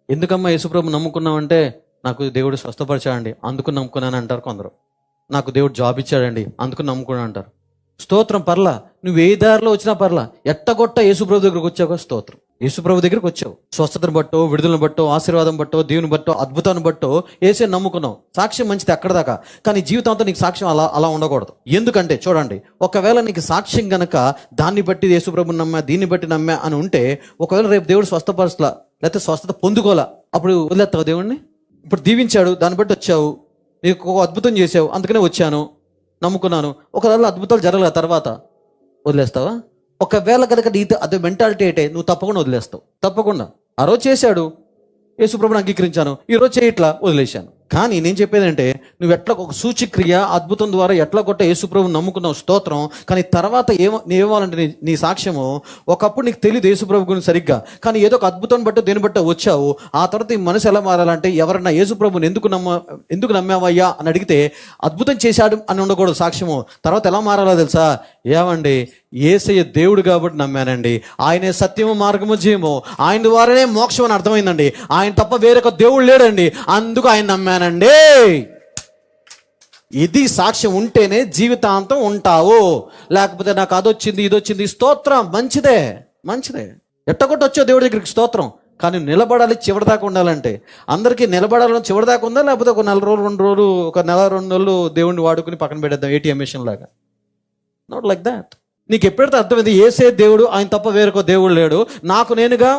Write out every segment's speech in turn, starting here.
ఎందుకమ్మా యేసుప్రభు నమ్ముకున్నామంటే, నాకు దేవుడు స్వస్థపరిచాడండి అందుకు నమ్ముకున్నాను అంటారు కొందరు. నాకు దేవుడు జాబ్ ఇచ్చాడండి అందుకు నమ్ముకున్నాను అంటారు. స్తోత్రం, పర్లా. నువ్వు ఏ దారిలో వచ్చినా పర్లా, ఎట్టగొట్ట యేసుప్రభు దగ్గరకు వచ్చావు, స్తోత్రం. యేసుప్రభు దగ్గరకు వచ్చావు, స్వస్థతను బట్టో, విడుదలను బట్టో, ఆశీర్వాదం బట్టో, దేవుని బట్టో, అద్భుతాన్ని బట్టో యేసే నమ్ముకున్నావు. సాక్ష్యం మంచిది అక్కడ దాకా, కానీ జీవితాంతం నీకు సాక్ష్యం అలా ఉండకూడదు. ఎందుకంటే చూడండి, ఒకవేళ నీకు సాక్ష్యం గనక దాన్ని బట్టి యేసుప్రభుని నమ్మా, దీన్ని బట్టి నమ్మా అని ఉంటే, ఒకవేళ రేపు దేవుడు స్వస్థపరచలా, లేకపోతే స్వస్థత పొందుకోలా, అప్పుడు వదిలేస్తావు దేవుణ్ణి? ఇప్పుడు దీవించాడు, దాన్ని బట్టి వచ్చావు, నీకు ఒక అద్భుతం చేసావు, అందుకనే వచ్చాను, నమ్ముకున్నాను. ఒకవేళ అద్భుతాలు జరగలే, తర్వాత వదిలేస్తావా? ఒకవేళ కనుక నీతో అదే మెంటాలిటీ అయితే నువ్వు తప్పకుండా వదిలేస్తావు. తప్పకుండా. ఆ రోజు చేశాడు, యేసుప్రభుని అంగీకరించాను, ఈరోజు చేయట్లా, వదిలేశాను. కానీ నేను చెప్పేదంటే, నువ్వు ఎట్లా ఒక సూచిక్రియ అద్భుతం ద్వారా ఎట్లా కొట్ట యేసుప్రభుని నమ్ముకున్నావు, స్తోత్రం. కానీ తర్వాత ఏమవ్వాలంటే నీ సాక్ష్యము, ఒకప్పుడు నీకు తెలియదు యేసుప్రభు గురించి సరిగ్గా, కానీ ఏదో ఒక అద్భుతం బట్టో దేని బట్టో వచ్చావు. ఆ తర్వాత ఈ మనసు ఎలా మారాలంటే, ఎవరన్నా యేసుప్రభుని ఎందుకు నమ్మావయ్యా అని అడిగితే అద్భుతం చేశాడు అని ఉండకూడదు సాక్ష్యము. తర్వాత ఎలా మారాలో తెలుసా? ఏమండి, యేసయ్య దేవుడు కాబట్టి నమ్మానండి, ఆయనే సత్యము, మార్గము, జీవము, ఆయన ద్వారానే మోక్షం అని అర్థమైందండి, ఆయన తప్ప వేరొక దేవుడు లేడండి, అందుకు ఆయన నమ్మానండి. ఇది సాక్ష్యం ఉంటేనే జీవితాంతం ఉంటావు. లేకపోతే నాకు అదొచ్చింది, ఇదొచ్చింది, స్తోత్రం, మంచిదే ఎట్టగొట్టొచ్చో దేవుడి దగ్గరికి, స్తోత్రం. కానీ నిలబడాలి, చివరిదాకా ఉండాలంటే. అందరికీ నిలబడాలని చివరిదాకా ఉందా, లేకపోతే ఒక 4 రోజులు 2 రోజులు, ఒక నెల 2 నెలలు దేవుడిని వాడుకుని పక్కన పెట్టేద్దాం ఏటీఎం మిషన్ లాగా? Not like that. నీకు ఎప్పుడైతే అర్థమైంది యేసే దేవుడు, ఆయన తప్ప వేరొక దేవుడు లేడు, నాకు నేనుగా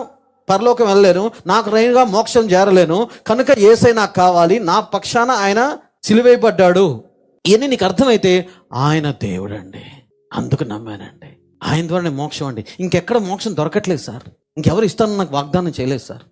పరలోకం వెళ్ళలేను, నాకు నేనుగా మోక్షం చేరలేను, కనుక యేసే నాకు కావాలి, నా పక్షాన ఆయన సిలువేయబడ్డాడు, ఇవన్నీ నీకు అర్థమైతే, ఆయన దేవుడు అండి, అందుకు నమ్మానండి, ఆయన ద్వారానే మోక్షం అండి, ఇంకెక్కడ మోక్షం దొరకట్లేదు సార్, ఇంకెవరు ఇస్తానని నాకు వాగ్దానం చేయలేదు సార్.